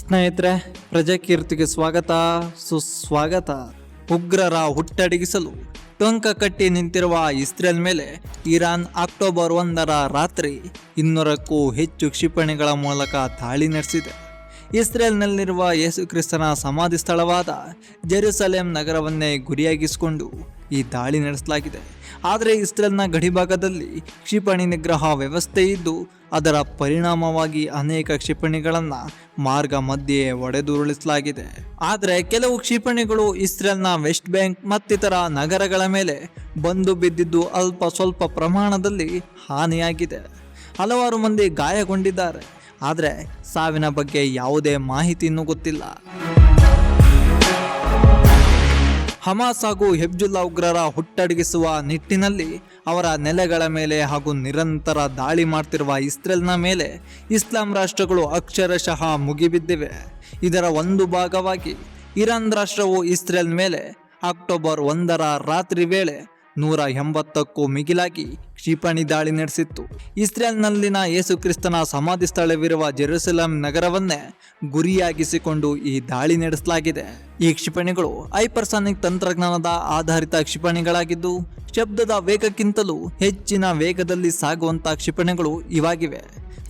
ಸ್ನೇಹಿತರೆ, ಪ್ರಜಾಕೀರ್ತಿಗೆ ಸ್ವಾಗತ ಸುಸ್ವಾಗತ. ಉಗ್ರರ ಹುಟ್ಟಡಗಿಸಲು ಟೊಂಕ ಕಟ್ಟಿ ನಿಂತಿರುವ ಇಸ್ರೇಲ್ ಮೇಲೆ ಇರಾನ್ ಅಕ್ಟೋಬರ್ 1ರ ರಾತ್ರಿ 200ಕ್ಕೂ ಹೆಚ್ಚು ಕ್ಷಿಪಣಿಗಳ ಮೂಲಕ ದಾಳಿ ನಡೆಸಿದೆ. ಇಸ್ರೇಲ್ನಲ್ಲಿರುವ ಯೇಸು ಕ್ರಿಸ್ತನ ಸಮಾಧಿ ಸ್ಥಳವಾದ ಜೆರುಸಲೇಂ ನಗರವನ್ನೇ ಗುರಿಯಾಗಿಸಿಕೊಂಡು ಈ ದಾಳಿ ನಡೆಸಲಾಗಿದೆ. ಆದರೆ ಇಸ್ರೇಲ್ನ ಗಡಿಭಾಗದಲ್ಲಿ ಕ್ಷಿಪಣಿ ನಿಗ್ರಹ ವ್ಯವಸ್ಥೆ ಇದ್ದು ಅದರ ಪರಿಣಾಮವಾಗಿ ಅನೇಕ ಕ್ಷಿಪಣಿಗಳನ್ನು ಮಾರ್ಗ ಮಧ್ಯೆ ಒಡೆದುರುಳಿಸಲಾಗಿದೆ. ಆದರೆ ಕೆಲವು ಕ್ಷಿಪಣಿಗಳು ಇಸ್ರೇಲ್ನ ವೆಸ್ಟ್ ಬ್ಯಾಂಕ್ ಮತ್ತಿತರ ನಗರಗಳ ಮೇಲೆ ಬಂದು ಬಿದ್ದಿದ್ದು ಅಲ್ಪ ಸ್ವಲ್ಪ ಪ್ರಮಾಣದಲ್ಲಿ ಹಾನಿಯಾಗಿದೆ. ಹಲವಾರು ಮಂದಿ ಗಾಯಗೊಂಡಿದ್ದಾರೆ. ಆದರೆ ಸಾವಿನ ಬಗ್ಗೆ ಯಾವುದೇ ಮಾಹಿತಿ ಇನ್ನೂ ಗೊತ್ತಿಲ್ಲ. ಹಮಾಸ್ ಹಾಗೂ ಹೆಬ್ಜುಲ್ಲಾ ಉಗ್ರರ ಹುಟ್ಟಡಗಿಸುವ ನಿಟ್ಟಿನಲ್ಲಿ ಅವರ ನೆಲೆಗಳ ಮೇಲೆ ಹಾಗೂ ನಿರಂತರ ದಾಳಿ ಮಾಡ್ತಿರುವ ಇಸ್ರೇಲ್ನ ಮೇಲೆ ಇಸ್ಲಾಂ ರಾಷ್ಟ್ರಗಳು ಅಕ್ಷರಶಃ ಮುಗಿಬಿದ್ದಿವೆ. ಇದರ ಒಂದು ಭಾಗವಾಗಿ ಇರಾನ್ ರಾಷ್ಟ್ರವು ಇಸ್ರೇಲ್ ಮೇಲೆ ಅಕ್ಟೋಬರ್ 1ರ ರಾತ್ರಿ ವೇಳೆ 180ಕ್ಕೂ ಮಿಗಿಲಾಗಿ ಕ್ಷಿಪಣಿ ದಾಳಿ ನಡೆಸಿತ್ತು. ಇಸ್ರೇಲ್ನಲ್ಲಿನ ಯೇಸು ಕ್ರಿಸ್ತನ ಸಮಾಧಿ ಸ್ಥಳವಿರುವ ಜೆರುಸಲೇಂ ನಗರವನ್ನೇ ಗುರಿಯಾಗಿಸಿಕೊಂಡು ಈ ದಾಳಿ ನಡೆಸಲಾಗಿದೆ. ಈ ಕ್ಷಿಪಣಿಗಳು ಹೈಪರ್ಸಾನಿಕ್ ತಂತ್ರಜ್ಞಾನದ ಆಧಾರಿತ ಕ್ಷಿಪಣಿಗಳಾಗಿದ್ದು ಶಬ್ದದ ವೇಗಕ್ಕಿಂತಲೂ ಹೆಚ್ಚಿನ ವೇಗದಲ್ಲಿ ಸಾಗುವಂಥ ಕ್ಷಿಪಣಿಗಳು ಇವಾಗಿವೆ.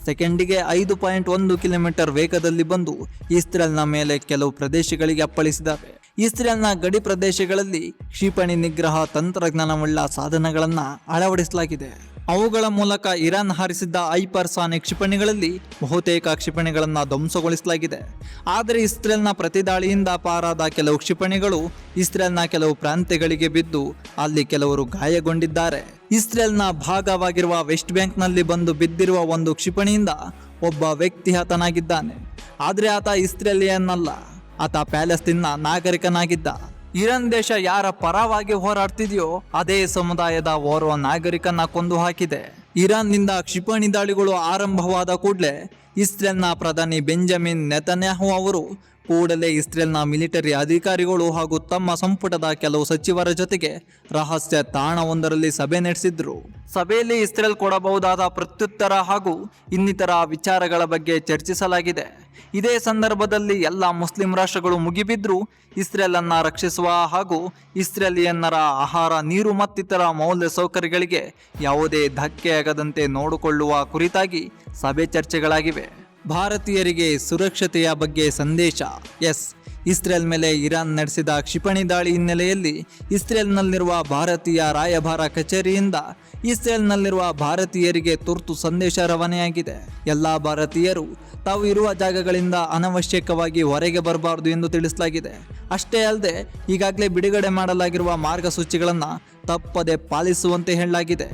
ಸೆಕೆಂಡಿಗೆ 5.1 ಕಿಲೋಮೀಟರ್ ವೇಗದಲ್ಲಿ ಬಂದು ಇಸ್ರೇಲ್ನ ಮೇಲೆ ಕೆಲವು ಪ್ರದೇಶಗಳಿಗೆ ಅಪ್ಪಳಿಸಿದ್ದಾವೆ. ಇಸ್ರೇಲ್ನ ಗಡಿ ಪ್ರದೇಶಗಳಲ್ಲಿ ಕ್ಷಿಪಣಿ ನಿಗ್ರಹ ತಂತ್ರಜ್ಞಾನವುಳ್ಳ ಸಾಧನಗಳನ್ನು ಅಳವಡಿಸಲಾಗಿದೆ. ಅವುಗಳ ಮೂಲಕ ಇರಾನ್ ಹಾರಿಸಿದ್ದ ಹೈಪರ್ಸಾನಿಕ್ ಕ್ಷಿಪಣಿಗಳಲ್ಲಿ ಬಹುತೇಕ ಕ್ಷಿಪಣಿಗಳನ್ನು ಧ್ವಂಸಗೊಳಿಸಲಾಗಿದೆ. ಆದರೆ ಇಸ್ರೇಲ್ನ ಪ್ರತಿದಾಳಿಯಿಂದ ಪಾರಾದ ಕೆಲವು ಕ್ಷಿಪಣಿಗಳು ಇಸ್ರೇಲ್ನ ಕೆಲವು ಪ್ರಾಂತ್ಯಗಳಿಗೆ ಬಿದ್ದು ಅಲ್ಲಿ ಕೆಲವರು ಗಾಯಗೊಂಡಿದ್ದಾರೆ. ಇಸ್ರೇಲ್ನ ಭಾಗವಾಗಿರುವ ವೆಸ್ಟ್ ಬ್ಯಾಂಕ್ನಲ್ಲಿ ಬಂದು ಬಿದ್ದಿರುವ ಒಂದು ಕ್ಷಿಪಣಿಯಿಂದ ಒಬ್ಬ ವ್ಯಕ್ತಿ ಹತನಾಗಿದ್ದಾನೆ. ಆದರೆ ಆತ ಇಸ್ರೇಲಿಯನ್ ಅಲ್ಲ, ಆತ ಪ್ಯಾಲೆಸ್ತೀನ್ನ ನಾಗರಿಕನಾಗಿದ್ದ. ಇರಾನ್ ದೇಶ ಯಾರ ಪರವಾಗಿ ಹೋರಾಡ್ತಿದೆಯೋ ಅದೇ ಸಮುದಾಯದ ಓರ್ವ ನಾಗರಿಕನ ಕೊಂದು ಹಾಕಿದೆ. ಇರಾನ್ನಿಂದ ಕ್ಷಿಪಣಿ ದಾಳಿಗಳು ಆರಂಭವಾದ ಕೂಡಲೇ ಇಸ್ರೇಲ್ನ ಪ್ರಧಾನಿ ಬೆಂಜಮಿನ್ ನೆತನ್ಯಾಹು ಅವರು ಕೂಡಲೇ ಇಸ್ರೇಲ್ನ ಮಿಲಿಟರಿ ಅಧಿಕಾರಿಗಳು ಹಾಗೂ ತಮ್ಮ ಸಂಪುಟದ ಕೆಲವು ಸಚಿವರ ಜೊತೆಗೆ ರಹಸ್ಯ ತಾಣವೊಂದರಲ್ಲಿ ಸಭೆ ನಡೆಸಿದ್ರು. ಸಭೆಯಲ್ಲಿ ಇಸ್ರೇಲ್ ಕೊಡಬಹುದಾದ ಪ್ರತ್ಯುತ್ತರ ಹಾಗೂ ಇನ್ನಿತರ ವಿಚಾರಗಳ ಬಗ್ಗೆ ಚರ್ಚಿಸಲಾಗಿದೆ. ಇದೇ ಸಂದರ್ಭದಲ್ಲಿ ಎಲ್ಲ ಮುಸ್ಲಿಂ ರಾಷ್ಟ್ರಗಳು ಮುಗಿಬಿದ್ರು ಇಸ್ರೇಲ್ ಅನ್ನ ರಕ್ಷಿಸುವ ಹಾಗೂ ಇಸ್ರೇಲಿಯನ್ನರ ಆಹಾರ, ನೀರು ಮತ್ತಿತರ ಮೌಲ್ಯ ಸೌಕರ್ಯಗಳಿಗೆ ಯಾವುದೇ ಧಕ್ಕೆಯಾಗದಂತೆ ನೋಡಿಕೊಳ್ಳುವ ಕುರಿತಾಗಿ ಸಭೆ ಚರ್ಚೆಗಳಾಗಿವೆ. ಭಾರತೀಯರಿಗೆ ಸುರಕ್ಷತೆಯ ಬಗ್ಗೆ ಸಂದೇಶ. ಇಸ್ರೇಲ್ ಮೇಲೆ ಇರಾನ್ ನಡೆಸಿದ ಕ್ಷಿಪಣಿ ದಾಳಿ ಹಿನ್ನೆಲೆಯಲ್ಲಿ ಇಸ್ರೇಲ್ನಲ್ಲಿರುವ ಭಾರತೀಯ ರಾಯಭಾರ ಕಚೇರಿಯಿಂದ ಇಸ್ರೇಲ್ನಲ್ಲಿರುವ ಭಾರತೀಯರಿಗೆ ತುರ್ತು ಸಂದೇಶ ರವಾನೆಯಾಗಿದೆ. ಎಲ್ಲ ಭಾರತೀಯರು ತಾವು ಇರುವ ಜಾಗಗಳಿಂದ ಅನವಶ್ಯಕವಾಗಿ ಹೊರಗೆ ಬರಬಾರದು ಎಂದು ತಿಳಿಸಲಾಗಿದೆ. ಅಷ್ಟೇ ಅಲ್ಲದೆ ಈಗಾಗಲೇ ಬಿಡುಗಡೆ ಮಾಡಲಾಗಿರುವ ಮಾರ್ಗಸೂಚಿಗಳನ್ನು ತಪ್ಪದೆ ಪಾಲಿಸುವಂತೆ ಹೇಳಲಾಗಿದೆ.